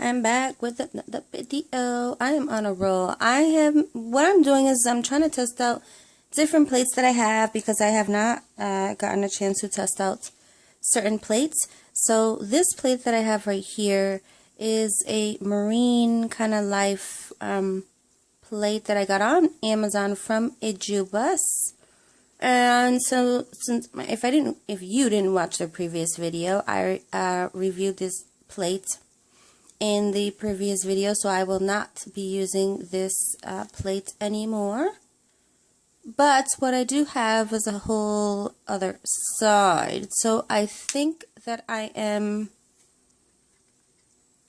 am back with the video. I am on a roll. What I'm doing is I'm trying to test out different plates that I have because I have not gotten a chance to test out certain plates. So this plate that I have right here is a marine kind of life plate that I got on Amazon from Ijubus. And so if you didn't watch the previous video, I reviewed this plate in the previous video, so I will not be using this plate anymore. But what I do have is a whole other side, so I think that I am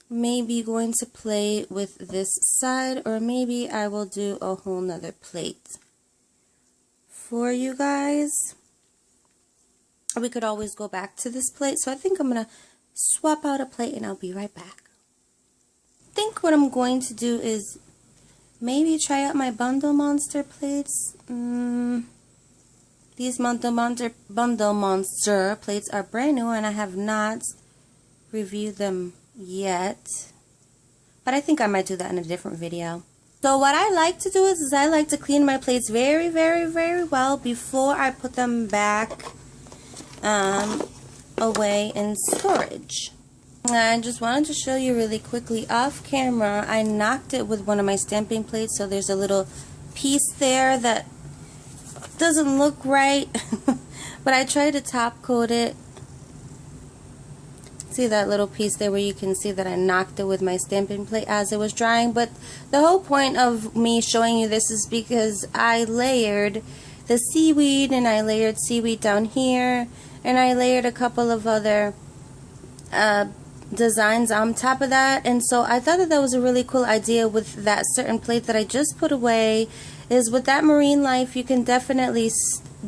maybe going to play with this side, or maybe I will do a whole nother plate for you guys. We could always go back to this plate, so I think I'm gonna swap out a plate and I'll be right back. I think what I'm going to do is maybe try out my Bundle Monster plates. These Bundle Monster plates are brand new and I have not reviewed them yet, but I think I might do that in a different video. So what I like to do is I like to clean my plates very, very, very well before I put them back away in storage. I just wanted to show you really quickly off camera, I knocked it with one of my stamping plates, so there's a little piece there that doesn't look right, but I tried to top coat it. See that little piece there where you can see that I knocked it with my stamping plate as it was drying. But the whole point of me showing you this is because I layered the seaweed, and I layered seaweed down here, and I layered a couple of other designs on top of that. And so I thought that that was a really cool idea with that certain plate that I just put away, is with that marine life you can definitely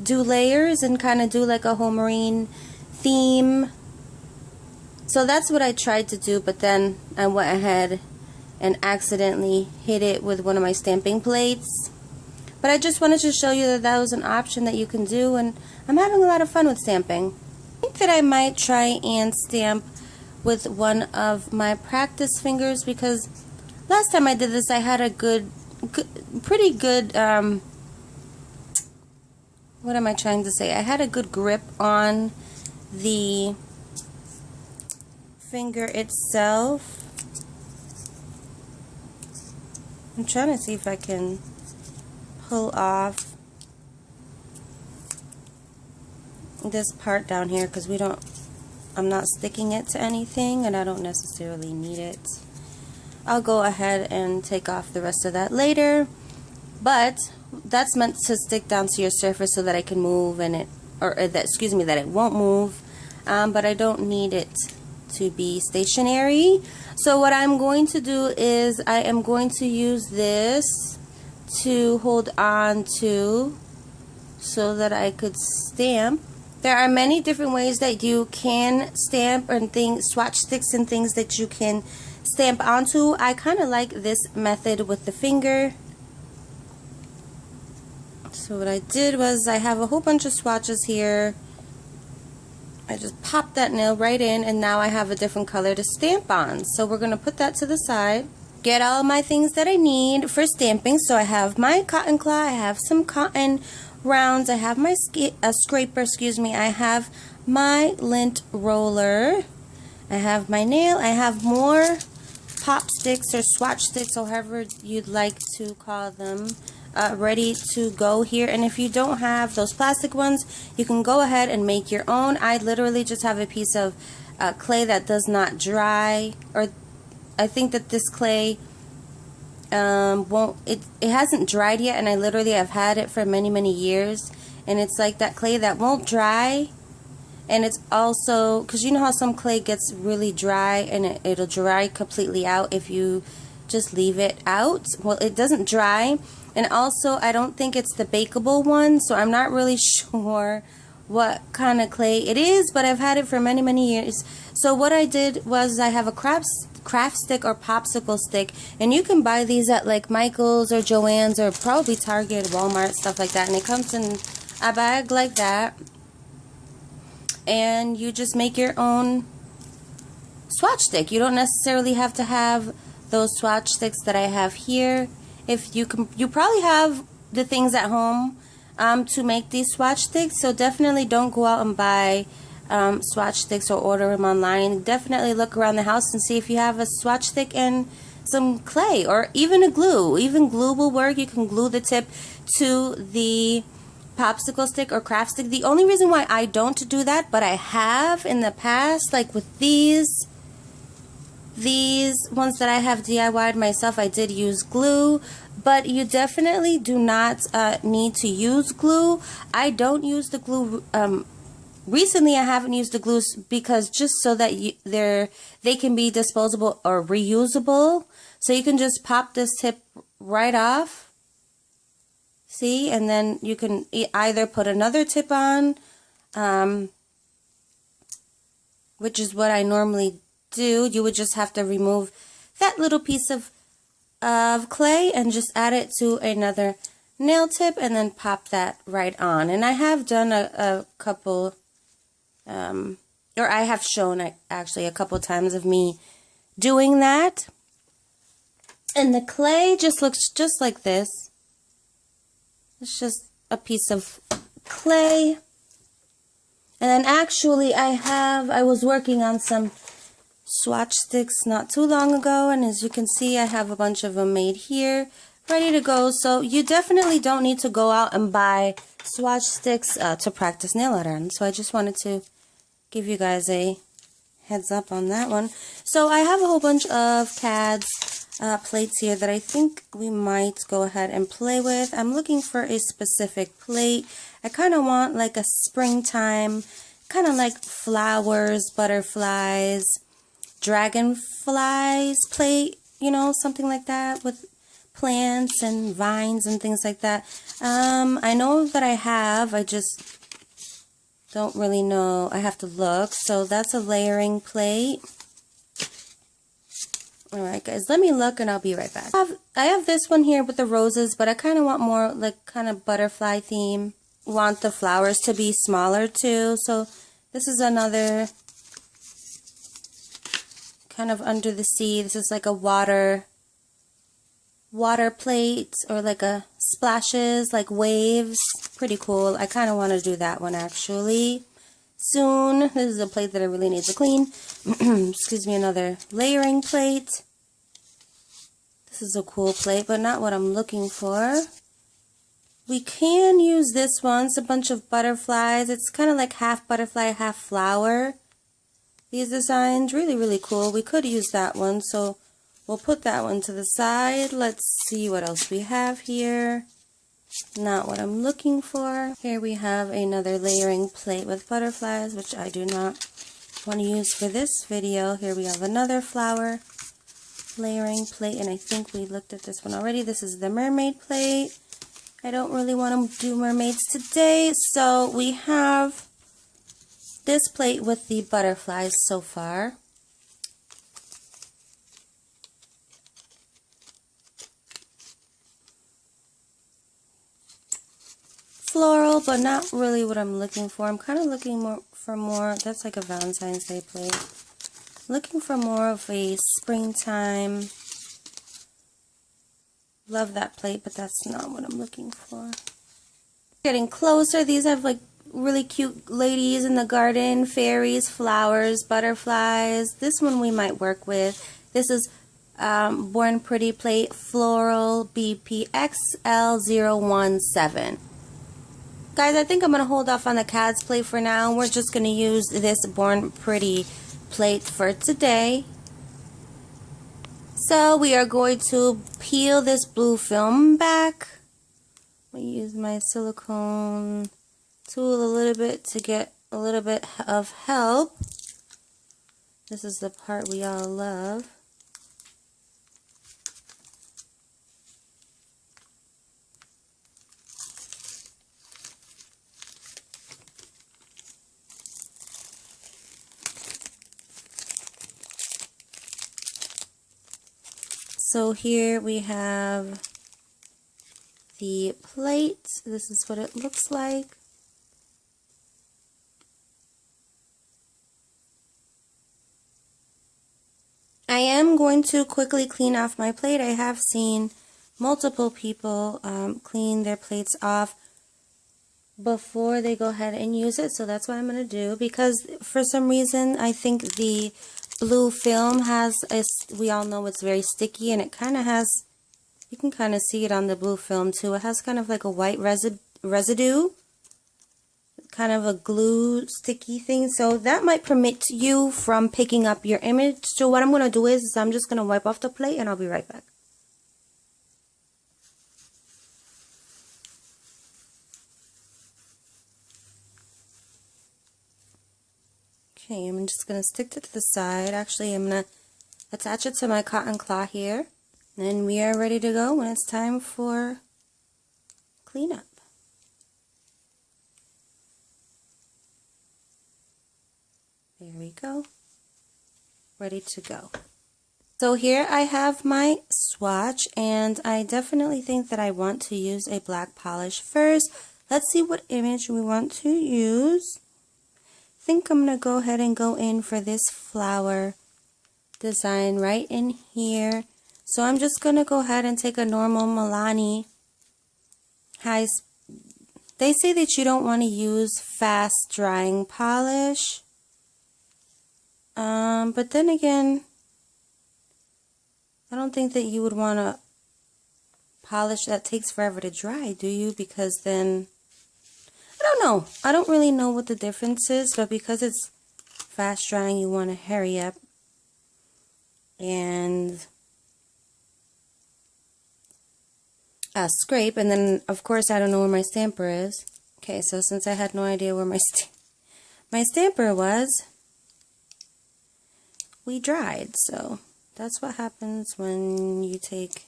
do layers and kind of do like a whole marine theme. So that's what I tried to do, but then I went ahead and accidentally hit it with one of my stamping plates. But I just wanted to show you that that was an option that you can do, and I'm having a lot of fun with stamping. I think that I might try and stamp with one of my practice fingers, because last time I did this I had a pretty good, what am I trying to say? I had a good grip on the finger itself. I'm trying to see if I can pull off this part down here, because I'm not sticking it to anything and I don't necessarily need it. I'll go ahead and take off the rest of that later, but that's meant to stick down to your surface so that I can move and that it won't move, but I don't need it to be stationary. So what I'm going to do is I am going to use this to hold on to so that I could stamp. There are many different ways that you can stamp, and swatch sticks and things that you can stamp onto. I kind of like this method with the finger. So what I did was I have a whole bunch of swatches here. I just popped that nail right in, and now I have a different color to stamp on. So we're going to put that to the side. Get all my things that I need for stamping. So I have my cotton claw, I have some cotton rounds, I have my scraper, I have my lint roller, I have my nail, I have more pop sticks or swatch sticks, or however you'd like to call them, ready to go here. And if you don't have those plastic ones, you can go ahead and make your own. I literally just have a piece of clay that does not dry, or I think that this clay it hasn't dried yet, and I literally have had it for many years, and it's like that clay that won't dry. And it's also, because you know how some clay gets really dry and it'll dry completely out if you just leave it out. Well, it doesn't dry. And also, I don't think it's the bakeable one, so I'm not really sure what kind of clay it is, but I've had it for many years. So what I did was I have a craft stick or popsicle stick, and you can buy these at like Michael's or Joann's or probably Target, Walmart, stuff like that, and it comes in a bag like that, and you just make your own swatch stick. You don't necessarily have to have those swatch sticks that I have here. If you probably have the things at home to make these swatch sticks, so definitely don't go out and buy swatch sticks or order them online. Definitely look around the house and see if you have a swatch stick and some clay, or even a glue. Even glue will work. You can glue the tip to the popsicle stick or craft stick. The only reason why I don't do that, but I have in the past, like with these ones that I have DIY'd myself, I did use glue, but you definitely do not need to use glue. I don't use the glue. Recently, I haven't used the glues because just so that they can be disposable or reusable. So you can just pop this tip right off. See, and then you can either put another tip on, which is what I normally do. You would just have to remove that little piece of clay and just add it to another nail tip and then pop that right on. And I have done a couple, or I have shown actually a couple times of me doing that. And the clay just looks just like this. It's just a piece of clay. And then actually I was working on some swatch sticks not too long ago, and as you can see, I have a bunch of them made here, ready to go. So you definitely don't need to go out and buy swatch sticks to practice nail art on. So I just wanted to give you guys a heads up on that one. So I have a whole bunch of CADs plates here that I think we might go ahead and play with. I'm looking for a specific plate. I kind of want like a springtime, kind of like flowers, butterflies, dragonflies plate, you know, something like that with plants and vines and things like that. I know that I just don't really know. I have to look. So that's a layering plate. Alright guys, let me look and I'll be right back. I have this one here with the roses, but I kind of want more like kind of butterfly theme. Want the flowers to be smaller too. So this is another kind of under the sea. This is like a water plate, or like a splashes, like waves. Pretty cool. I kind of want to do that one actually soon. This is a plate that I really need to clean. Excuse me. Another layering plate. This is a cool plate, but not what I'm looking for. We can use this one. It's a bunch of butterflies. It's kind of like half butterfly, half flower. These designs, really, really cool. We could use that one, so we'll put that one to the side. Let's see what else we have here. Not what I'm looking for. Here we have another layering plate with butterflies, which I do not want to use for this video. Here we have another flower layering plate, and I think we looked at this one already. This is the mermaid plate. I don't really want to do mermaids today, so we have this plate with the butterflies so far. Floral, but not really what I'm looking for. I'm kind of looking for more, that's like a Valentine's Day plate. Looking for more of a springtime. Love that plate, but that's not what I'm looking for. Getting closer. These have like really cute ladies in the garden, fairies, flowers, butterflies. This one we might work with. This is Bornpretty plate, Floral BPXL017. Guys, I think I'm going to hold off on the CADS plate for now. We're just going to use this Bornpretty plate for today. So we are going to peel this blue film back. I'm going to use my silicone tool a little bit to get a little bit of help. This is the part we all love. So here we have the plate. This is what it looks like. I'm going to quickly clean off my plate. I have seen multiple people clean their plates off before they go ahead and use it, so that's what I'm going to do, because for some reason I think the blue film has we all know it's very sticky, and it kind of has, you can kind of see it on the blue film too, it has kind of like a white residue, kind of a glue sticky thing, so that might permit you from picking up your image. So what I'm going to do is I'm just going to wipe off the plate and I'll be right back. Okay, I'm just going to stick it to the side. Actually, I'm going to attach it to my cotton cloth here. And we are ready to go when it's time for cleanup. There we go. Ready to go. So here I have my swatch, and I definitely think that I want to use a black polish first. Let's see what image we want to use. I think I'm going to go ahead and go in for this flower design right in here. So I'm just going to go ahead and take a normal Milani high. They say that you don't want to use fast drying polish. But then again, I don't think that you would want to polish that takes forever to dry, do you? Because then, I don't know. I don't really know what the difference is, but because it's fast drying, you want to hurry up and scrape. And then, of course, I don't know where my stamper is. Okay, so since I had no idea where my stamper was, we dried. So that's what happens when you take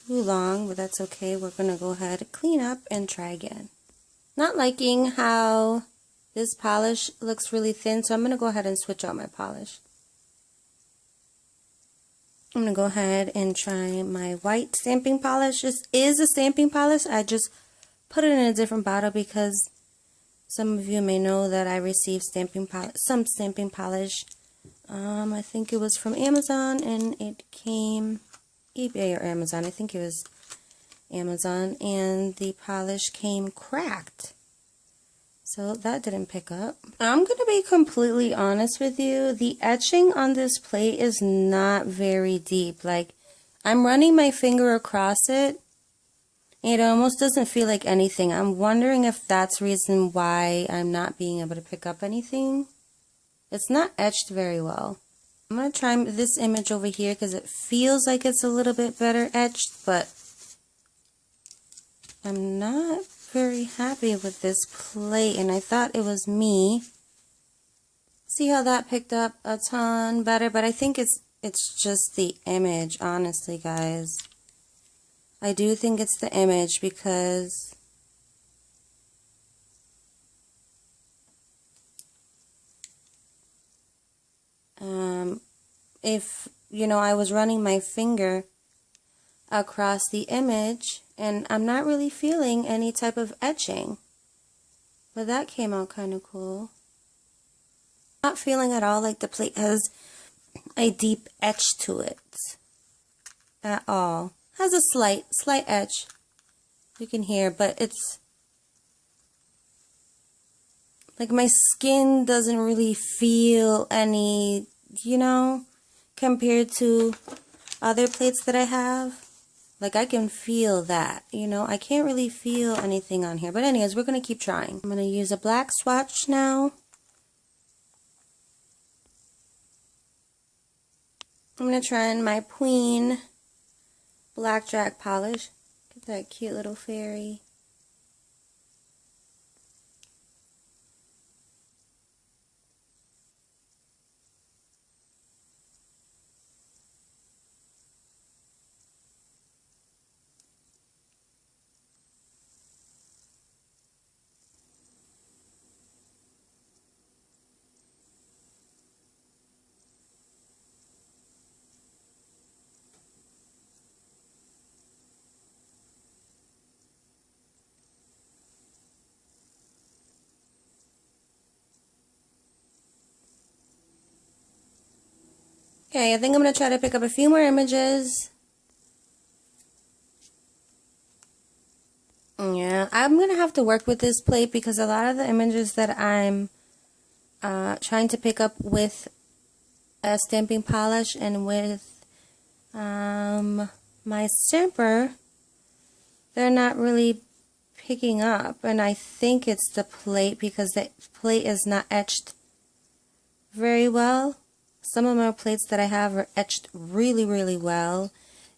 too long, but that's okay. We're going to go ahead, clean up, and try again. Not liking how this polish looks really thin, so I'm going to go ahead and switch out my polish. I'm going to go ahead and try my white stamping polish. This is a stamping polish. I just put it in a different bottle because some of you may know that I received some stamping polish. I think it was from Amazon, and it came eBay or Amazon. I think it was Amazon, and the polish came cracked. So that didn't pick up. I'm going to be completely honest with you. The etching on this plate is not very deep. Like, I'm running my finger across it. It almost doesn't feel like anything. I'm wondering if that's the reason why I'm not being able to pick up anything. It's not etched very well. I'm going to try this image over here because it feels like it's a little bit better etched, but I'm not very happy with this plate, and I thought it was me. See how that picked up a ton better, but I think it's just the image, honestly, guys. I do think it's the image because if, you know, I was running my finger across the image and I'm not really feeling any type of etching. But that came out kind of cool. Not feeling at all like the plate has a deep etch to it. At all. Has a slight etch. You can hear, but it's like my skin doesn't really feel any, you know, compared to other plates that I have. Like, I can feel that, you know. I can't really feel anything on here. But anyways, we're going to keep trying. I'm going to use a black swatch now. I'm going to try in my Queen Blackjack polish. Get that cute little fairy. Okay, I think I'm going to try to pick up a few more images. Yeah, I'm going to have to work with this plate because a lot of the images that I'm trying to pick up with a stamping polish and with my stamper, they're not really picking up. And I think it's the plate because the plate is not etched very well. Some of my plates that I have are etched really, really well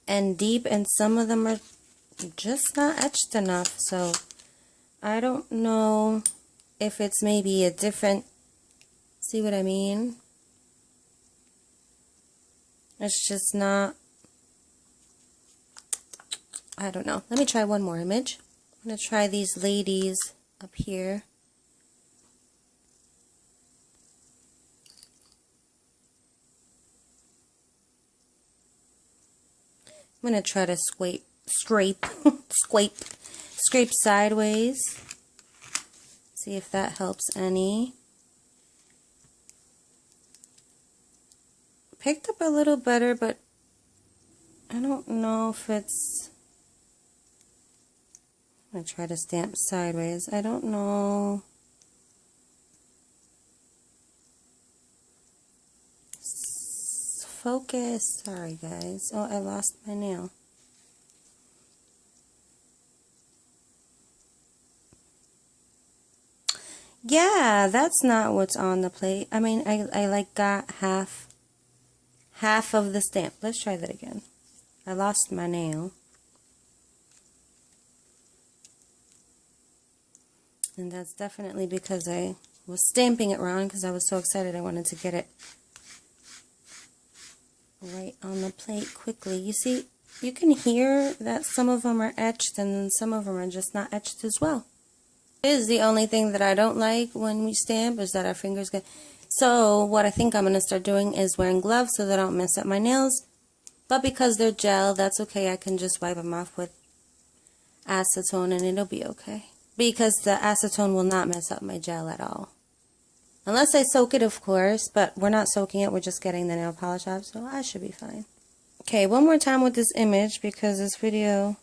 and deep, and some of them are just not etched enough. So I don't know if it's maybe a different, see what I mean? It's just not, I don't know. Let me try one more image. I'm going to try these ladies up here. I'm going to try to scrape sideways. See if that helps any. Picked up a little better, but I don't know if it's, I'm going to try to stamp sideways. I don't know. Focus. Sorry, guys. Oh, I lost my nail. Yeah, that's not what's on the plate. I mean, I like got half of the stamp. Let's try that again. I lost my nail. And that's definitely because I was stamping it wrong because I was so excited I wanted to get it right on the plate quickly. You see, you can hear that some of them are etched and then some of them are just not etched as well. It is the only thing that I don't like when we stamp is that our fingers get... So what I think I'm going to start doing is wearing gloves so that I don't mess up my nails. But because they're gel, that's okay. I can just wipe them off with acetone and it'll be okay. Because the acetone will not mess up my gel at all. Unless I soak it, of course, but we're not soaking it, we're just getting the nail polish off, so I should be fine. Okay, one more time with this image because this video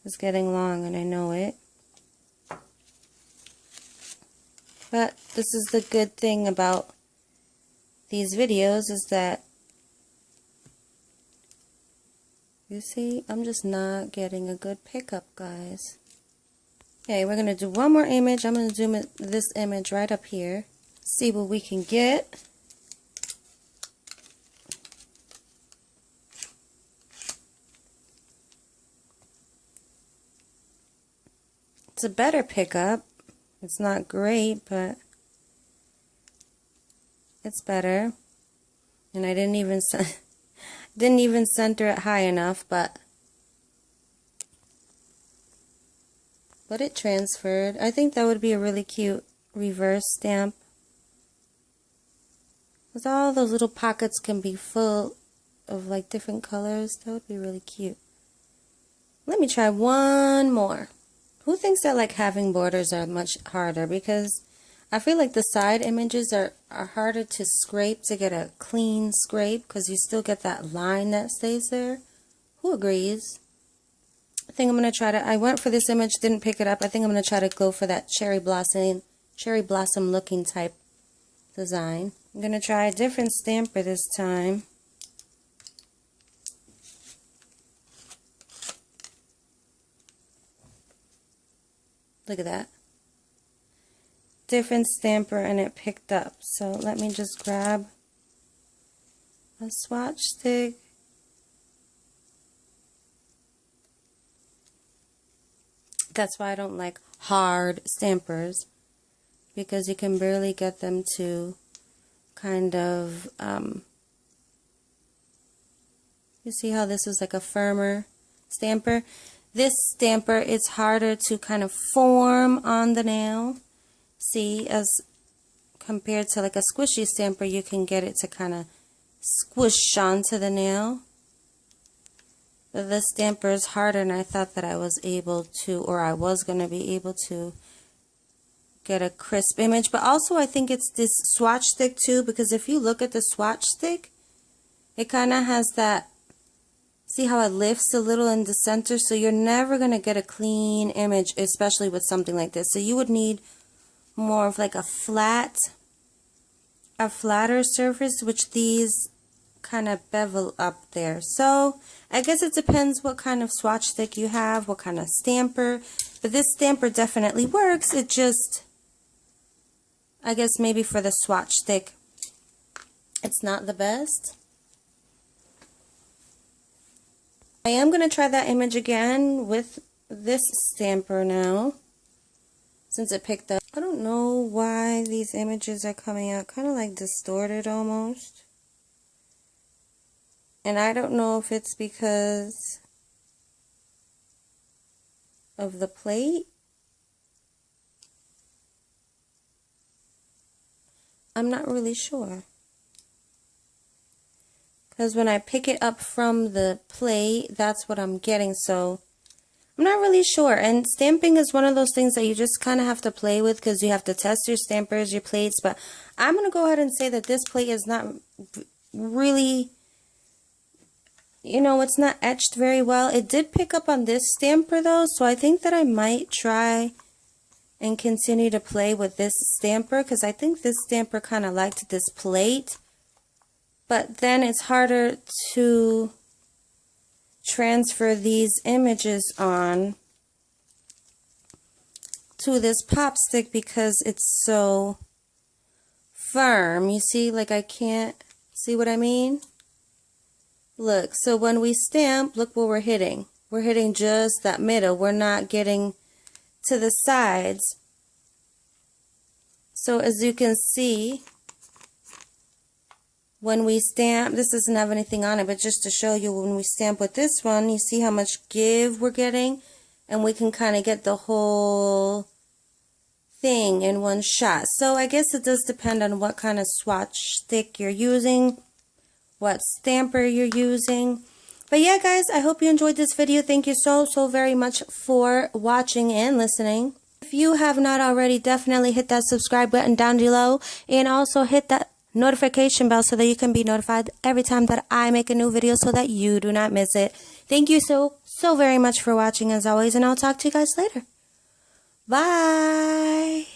is getting long and I know it. But this is the good thing about these videos is that, you see, I'm just not getting a good pickup, guys. Okay, we're going to do one more image. I'm going to zoom this image right up here. See what we can get. It's a better pickup. It's not great, but it's better. And I didn't even center it high enough, but it transferred. I think that would be a really cute reverse stamp. Because all those little pockets can be full of like different colors. That would be really cute. Let me try one more. Who thinks that like having borders are much harder? Because I feel like the side images are harder to scrape, to get a clean scrape, because you still get that line that stays there. Who agrees? I think I'm going to try to, I went for this image, didn't pick it up. I think I'm going to try to go for that cherry blossom looking type design. I'm going to try a different stamper this time. Look at that. Different stamper and it picked up. So let me just grab a swatch stick. That's why I don't like hard stampers, because you can barely get them to kind of, you see how this is like a firmer stamper? This stamper, it's harder to kind of form on the nail. See, as compared to like a squishy stamper, you can get it to kind of squish onto the nail. But this stamper is harder, and I thought that I was able to, or I was going to be able to get a crisp image. But also I think it's this swatch stick too, because if you look at the swatch stick, It kind of has that, see how it lifts a little in the center? So you're never going to get a clean image, especially with something like this. So you would need more of like a flatter surface, which these kind of bevel up there. So I guess it depends what kind of swatch stick you have, what kind of stamper. But this stamper definitely works. It just, I guess maybe for the swatch stick, it's not the best. I am going to try that image again with this stamper now, since it picked up. I don't know why these images are coming out kind of like distorted almost. And I don't know if it's because of the plate. I'm not really sure. Because when I pick it up from the plate, that's what I'm getting. So I'm not really sure. And stamping is one of those things that you just kind of have to play with, because you have to test your stampers, your plates. But I'm going to go ahead and say that this plate is not really, you know, it's not etched very well. It did pick up on this stamper though, so I think that I might try and continue to play with this stamper, because I think this stamper kind of liked this plate. But then it's harder to transfer these images on to this pop stick because it's so firm. You see, like I can't, see what I mean? Look, so when we stamp, look what we're hitting. We're hitting just that middle. We're not getting to the sides. So as you can see, when we stamp, this doesn't have anything on it, but just to show you, when we stamp with this one, you see how much give we're getting? And we can kind of get the whole thing in one shot. So I guess it does depend on what kind of swatch stick you're using, what stamper you're using. But yeah, guys, I hope you enjoyed this video. Thank you so very much for watching and listening. If you have not already, definitely hit that subscribe button down below, and also hit that notification bell so that you can be notified every time that I make a new video, so that you do not miss it. Thank you so very much for watching as always, and I'll talk to you guys later. Bye.